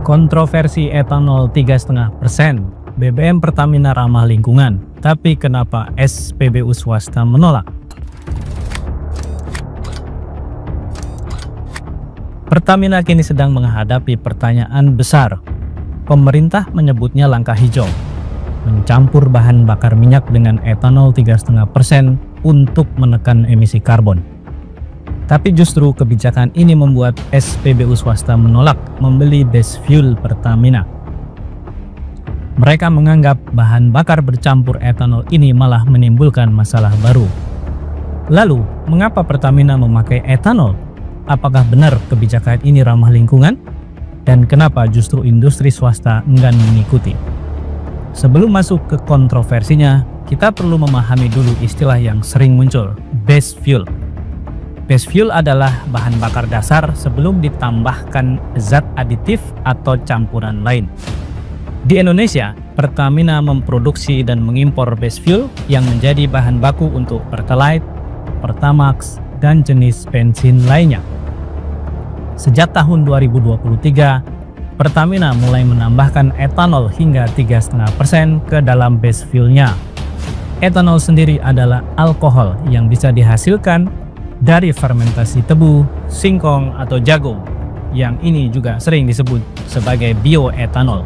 Kontroversi etanol 3,5%, BBM Pertamina ramah lingkungan, tapi kenapa SPBU swasta menolak? Pertamina kini sedang menghadapi pertanyaan besar. Pemerintah menyebutnya langkah hijau, mencampur bahan bakar minyak dengan etanol 3,5% untuk menekan emisi karbon. Tapi justru kebijakan ini membuat SPBU swasta menolak membeli base fuel Pertamina. Mereka menganggap bahan bakar bercampur etanol ini malah menimbulkan masalah baru. Lalu, mengapa Pertamina memakai etanol? Apakah benar kebijakan ini ramah lingkungan? Dan kenapa justru industri swasta enggan mengikuti? Sebelum masuk ke kontroversinya, kita perlu memahami dulu istilah yang sering muncul, base fuel. Base fuel adalah bahan bakar dasar sebelum ditambahkan zat aditif atau campuran lain. Di Indonesia, Pertamina memproduksi dan mengimpor base fuel yang menjadi bahan baku untuk Pertalite, Pertamax, dan jenis bensin lainnya. Sejak tahun 2023, Pertamina mulai menambahkan etanol hingga 3,5% ke dalam base fuel-nya. Etanol sendiri adalah alkohol yang bisa dihasilkan dari fermentasi tebu, singkong, atau jagung, yang ini juga sering disebut sebagai bioetanol.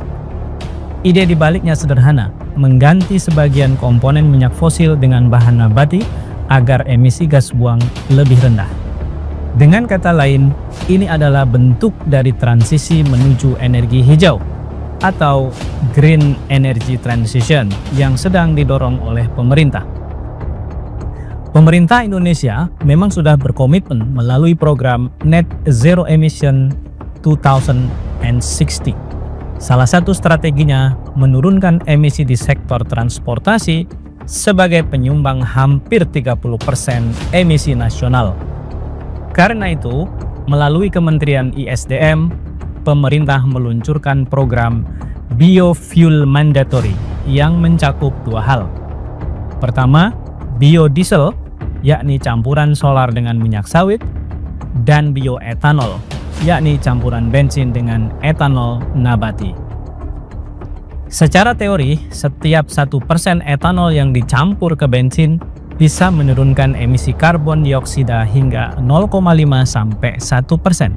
Ide dibaliknya sederhana, mengganti sebagian komponen minyak fosil dengan bahan nabati agar emisi gas buang lebih rendah. Dengan kata lain, ini adalah bentuk dari transisi menuju energi hijau atau green energy transition yang sedang didorong oleh pemerintah. Pemerintah Indonesia memang sudah berkomitmen melalui program Net Zero Emission 2060. Salah satu strateginya menurunkan emisi di sektor transportasi sebagai penyumbang hampir 30% emisi nasional. Karena itu, melalui Kementerian ISDM, pemerintah meluncurkan program Biofuel Mandatory yang mencakup dua hal. Pertama, biodiesel, yakni campuran solar dengan minyak sawit, dan bioetanol, yakni campuran bensin dengan etanol nabati. Secara teori, setiap 1% etanol yang dicampur ke bensin bisa menurunkan emisi karbon dioksida hingga 0,5 sampai 1%.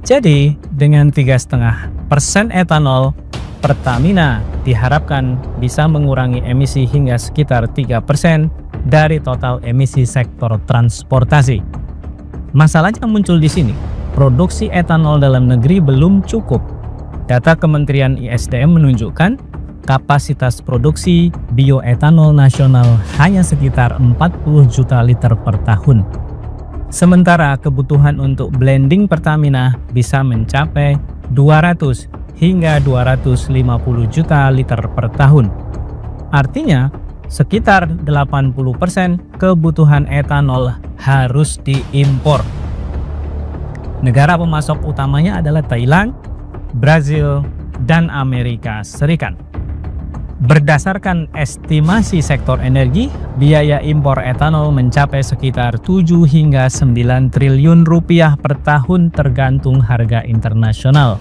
Jadi, dengan 3,5% etanol, Pertamina diharapkan bisa mengurangi emisi hingga sekitar 3% dari total emisi sektor transportasi. Masalahnya muncul di sini, produksi etanol dalam negeri belum cukup. Data Kementerian ISDM menunjukkan kapasitas produksi bioetanol nasional hanya sekitar 40 juta liter per tahun. Sementara kebutuhan untuk blending Pertamina bisa mencapai 200 hingga 250 juta liter per tahun. Artinya, sekitar 80% kebutuhan etanol harus diimpor. Negara pemasok utamanya adalah Thailand, Brazil, dan Amerika Serikat. Berdasarkan estimasi sektor energi, biaya impor etanol mencapai sekitar 7 hingga 9 triliun rupiah per tahun tergantung harga internasional.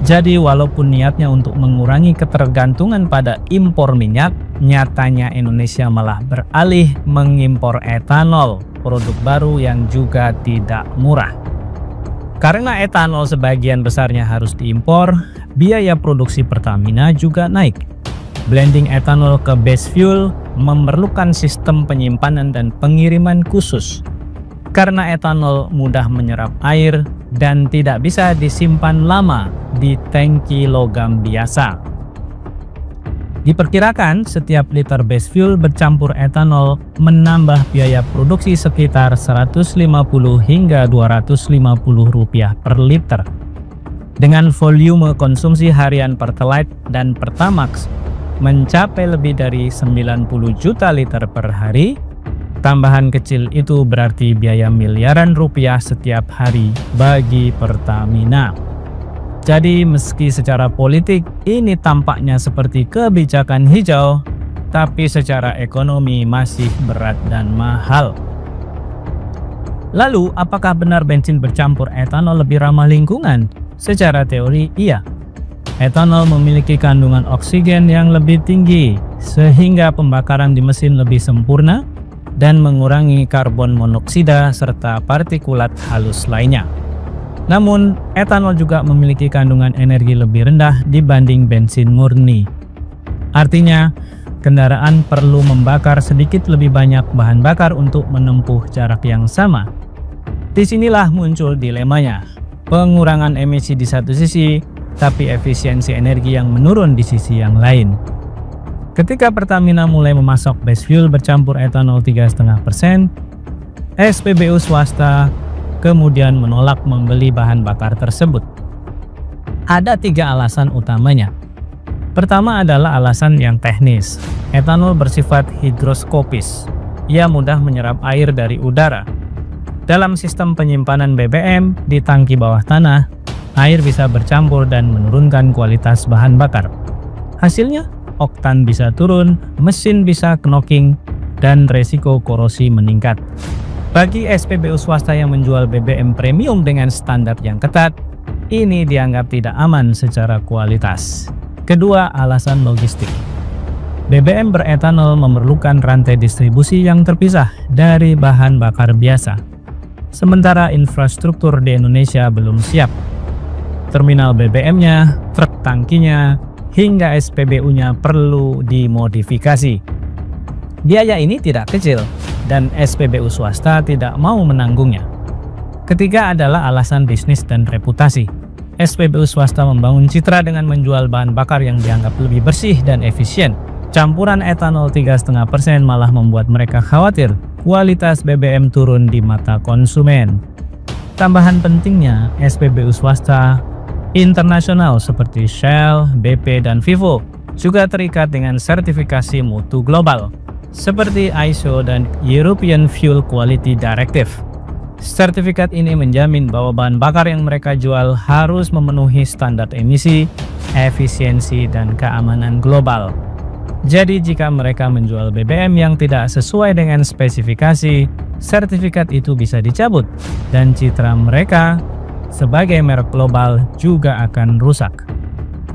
Jadi walaupun niatnya untuk mengurangi ketergantungan pada impor minyak, nyatanya Indonesia malah beralih mengimpor etanol, produk baru yang juga tidak murah. Karena etanol sebagian besarnya harus diimpor, biaya produksi Pertamina juga naik. Blending etanol ke base fuel memerlukan sistem penyimpanan dan pengiriman khusus. Karena etanol mudah menyerap air dan tidak bisa disimpan lama di tangki logam biasa. Diperkirakan setiap liter base fuel bercampur etanol menambah biaya produksi sekitar 150 hingga 250 rupiah per liter. Dengan volume konsumsi harian Pertalite dan Pertamax mencapai lebih dari 90 juta liter per hari, tambahan kecil itu berarti biaya miliaran rupiah setiap hari bagi Pertamina. Jadi meski secara politik ini tampaknya seperti kebijakan hijau, tapi secara ekonomi masih berat dan mahal. Lalu, apakah benar bensin bercampur etanol lebih ramah lingkungan? Secara teori, iya. Etanol memiliki kandungan oksigen yang lebih tinggi, sehingga pembakaran di mesin lebih sempurna dan mengurangi karbon monoksida serta partikulat halus lainnya. Namun, etanol juga memiliki kandungan energi lebih rendah dibanding bensin murni. Artinya, kendaraan perlu membakar sedikit lebih banyak bahan bakar untuk menempuh jarak yang sama. Disinilah muncul dilemanya, pengurangan emisi di satu sisi, tapi efisiensi energi yang menurun di sisi yang lain. Ketika Pertamina mulai memasok base fuel bercampur etanol 3,5%, SPBU swasta kemudian menolak membeli bahan bakar tersebut. Ada 3 alasan utamanya. Pertama adalah alasan yang teknis. Etanol bersifat higroskopis. Ia mudah menyerap air dari udara. Dalam sistem penyimpanan BBM di tangki bawah tanah, air bisa bercampur dan menurunkan kualitas bahan bakar. Hasilnya, oktan bisa turun, mesin bisa knocking, dan resiko korosi meningkat. Bagi SPBU swasta yang menjual BBM premium dengan standar yang ketat, ini dianggap tidak aman secara kualitas. Kedua, alasan logistik. BBM beretanol memerlukan rantai distribusi yang terpisah dari bahan bakar biasa. Sementara infrastruktur di Indonesia belum siap. Terminal BBM-nya, truk tangkinya, hingga SPBU-nya perlu dimodifikasi. Biaya ini tidak kecil, dan SPBU swasta tidak mau menanggungnya. Ketiga adalah alasan bisnis dan reputasi. SPBU swasta membangun citra dengan menjual bahan bakar yang dianggap lebih bersih dan efisien. Campuran etanol 3,5% malah membuat mereka khawatir kualitas BBM turun di mata konsumen. Tambahan pentingnya, SPBU swasta internasional seperti Shell, BP, dan Vivo juga terikat dengan sertifikasi mutu global seperti ISO dan European Fuel Quality Directive. Sertifikat ini menjamin bahwa bahan bakar yang mereka jual harus memenuhi standar emisi, efisiensi, dan keamanan global. Jadi jika mereka menjual BBM yang tidak sesuai dengan spesifikasi, sertifikat itu bisa dicabut dan citra mereka sebagai merek global juga akan rusak.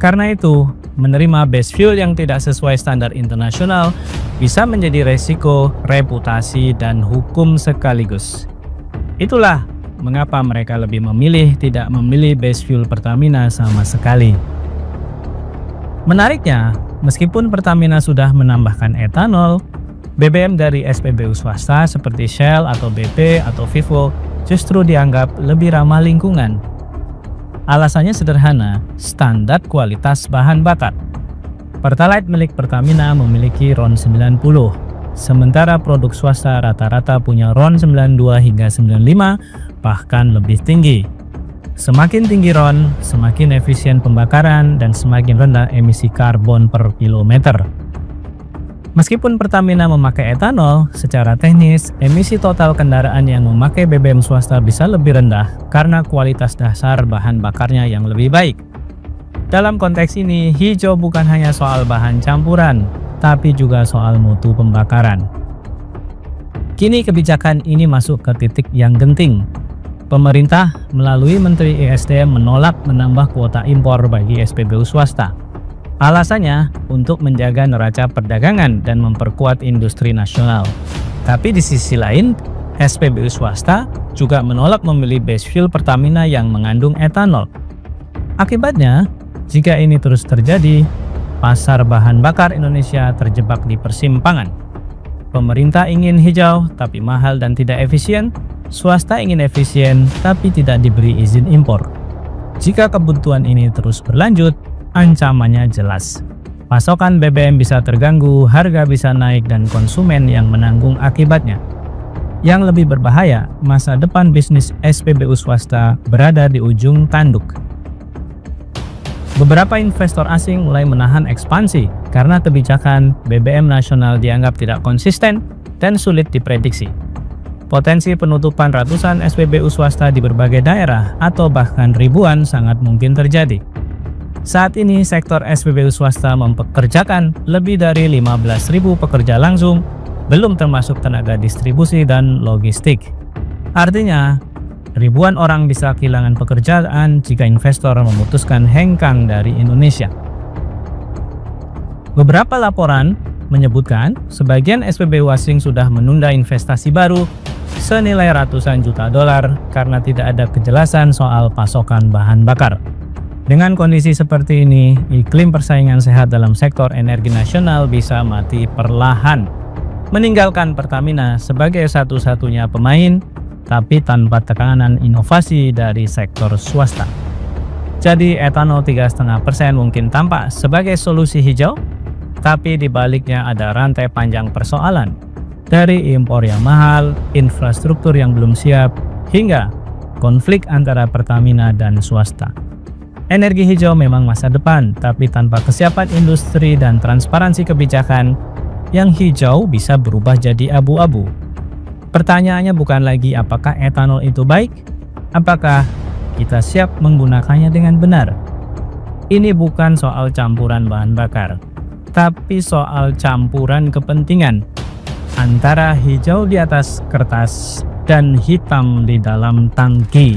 Karena itu, menerima base fuel yang tidak sesuai standar internasional bisa menjadi resiko, reputasi, dan hukum sekaligus. Itulah mengapa mereka lebih memilih tidak memilih base fuel Pertamina sama sekali. Menariknya, meskipun Pertamina sudah menambahkan etanol, BBM dari SPBU swasta seperti Shell atau BP atau Vivo justru dianggap lebih ramah lingkungan. Alasannya sederhana, standar kualitas bahan bakar. Pertalite milik Pertamina memiliki RON 90, sementara produk swasta rata-rata punya RON 92 hingga 95, bahkan lebih tinggi. Semakin tinggi RON, semakin efisien pembakaran dan semakin rendah emisi karbon per kilometer. Meskipun Pertamina memakai etanol, secara teknis, emisi total kendaraan yang memakai BBM swasta bisa lebih rendah karena kualitas dasar bahan bakarnya yang lebih baik. Dalam konteks ini, hijau bukan hanya soal bahan campuran, tapi juga soal mutu pembakaran. Kini kebijakan ini masuk ke titik yang genting. Pemerintah melalui Menteri ESDM menolak menambah kuota impor bagi SPBU swasta. Alasannya untuk menjaga neraca perdagangan dan memperkuat industri nasional. Tapi di sisi lain, SPBU swasta juga menolak membeli base fuel Pertamina yang mengandung etanol. Akibatnya, jika ini terus terjadi, pasar bahan bakar Indonesia terjebak di persimpangan. Pemerintah ingin hijau tapi mahal dan tidak efisien, swasta ingin efisien tapi tidak diberi izin impor. Jika kebutuhan ini terus berlanjut, ancamannya jelas. Pasokan BBM bisa terganggu, harga bisa naik, dan konsumen yang menanggung akibatnya. Yang lebih berbahaya, masa depan bisnis SPBU swasta berada di ujung tanduk. Beberapa investor asing mulai menahan ekspansi karena kebijakan BBM nasional dianggap tidak konsisten dan sulit diprediksi. Potensi penutupan ratusan SPBU swasta di berbagai daerah atau bahkan ribuan sangat mungkin terjadi. Saat ini sektor SPBU swasta mempekerjakan lebih dari 15.000 pekerja langsung, belum termasuk tenaga distribusi dan logistik. Artinya, ribuan orang bisa kehilangan pekerjaan jika investor memutuskan hengkang dari Indonesia. Beberapa laporan menyebutkan sebagian SPBU asing sudah menunda investasi baru senilai ratusan juta dolar karena tidak ada kejelasan soal pasokan bahan bakar. Dengan kondisi seperti ini, iklim persaingan sehat dalam sektor energi nasional bisa mati perlahan, meninggalkan Pertamina sebagai satu-satunya pemain, tapi tanpa tekanan inovasi dari sektor swasta. Jadi etanol 3,5% mungkin tampak sebagai solusi hijau, tapi di baliknya ada rantai panjang persoalan, dari impor yang mahal, infrastruktur yang belum siap, hingga konflik antara Pertamina dan swasta. Energi hijau memang masa depan, tapi tanpa kesiapan industri dan transparansi kebijakan, yang hijau bisa berubah jadi abu-abu. Pertanyaannya bukan lagi apakah etanol itu baik, apakah kita siap menggunakannya dengan benar. Ini bukan soal campuran bahan bakar, tapi soal campuran kepentingan antara hijau di atas kertas dan hitam di dalam tangki.